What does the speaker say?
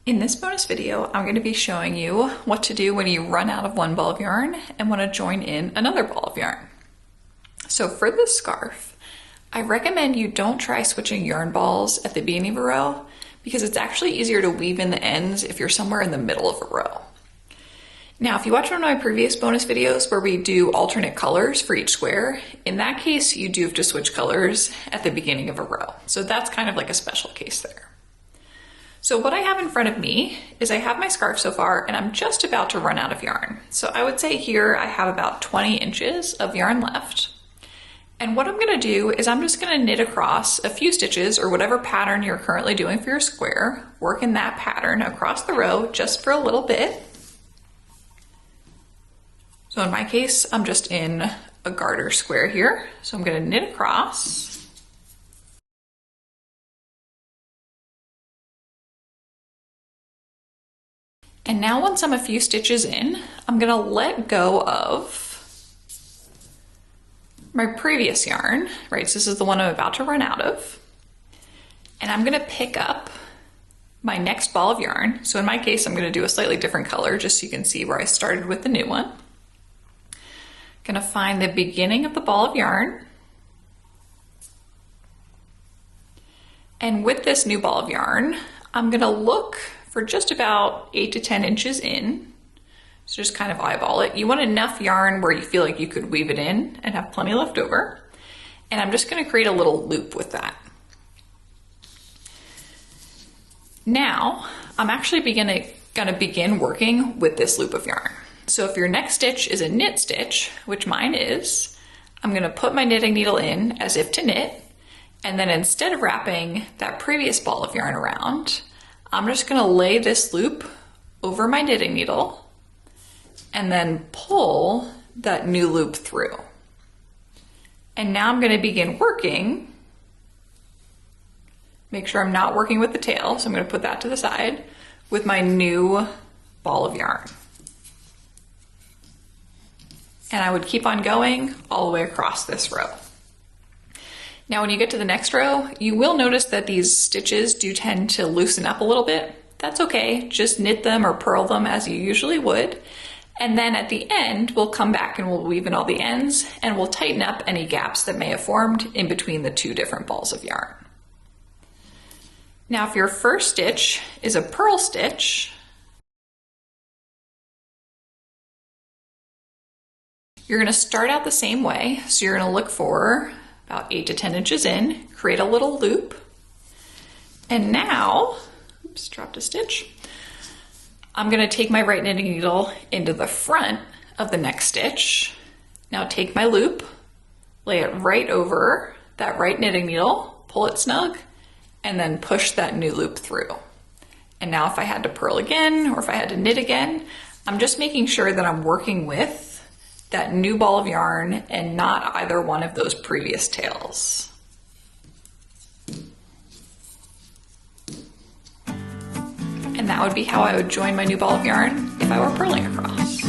In this bonus video, I'm going to be showing you what to do when you run out of one ball of yarn and want to join in another ball of yarn. So for this scarf, I recommend you don't try switching yarn balls at the beginning of a row because it's actually easier to weave in the ends if you're somewhere in the middle of a row. Now, if you watch one of my previous bonus videos where we do alternate colors for each square, in that case, you do have to switch colors at the beginning of a row. So that's kind of like a special case there. So what I have in front of me is I have my scarf so far and I'm just about to run out of yarn. So I would say here I have about 20 inches of yarn left. And what I'm gonna do is I'm just gonna knit across a few stitches or whatever pattern you're currently doing for your square, work in that pattern across the row just for a little bit. So in my case, I'm just in a garter square here. So I'm gonna knit across. And now once I'm a few stitches in, I'm gonna let go of my previous yarn, right? So this is the one I'm about to run out of. And I'm gonna pick up my next ball of yarn. So in my case, I'm gonna do a slightly different color just so you can see where I started with the new one. Gonna find the beginning of the ball of yarn. And with this new ball of yarn, I'm gonna look for just about 8 to 10 inches in. So just kind of eyeball it. You want enough yarn where you feel like you could weave it in and have plenty left over. And I'm just gonna create a little loop with that. Now, I'm actually gonna begin working with this loop of yarn. So if your next stitch is a knit stitch, which mine is, I'm gonna put my knitting needle in as if to knit. And then instead of wrapping that previous ball of yarn around, I'm just gonna lay this loop over my knitting needle and then pull that new loop through. And now I'm gonna begin working. Make sure I'm not working with the tail, so I'm gonna put that to the side with my new ball of yarn. And I would keep on going all the way across this row. Now when you get to the next row, you will notice that these stitches do tend to loosen up a little bit. That's okay, just knit them or purl them as you usually would. And then at the end, we'll come back and we'll weave in all the ends and we'll tighten up any gaps that may have formed in between the two different balls of yarn. Now if your first stitch is a purl stitch, you're gonna start out the same way. So you're gonna look for about 8 to 10 inches in, create a little loop. And now, oops, dropped a stitch. I'm gonna take my right knitting needle into the front of the next stitch. Now take my loop, lay it right over that right knitting needle, pull it snug, and then push that new loop through. And now if I had to purl again, or if I had to knit again, I'm just making sure that I'm working with that new ball of yarn and not either one of those previous tails. And that would be how I would join my new ball of yarn if I were purling across.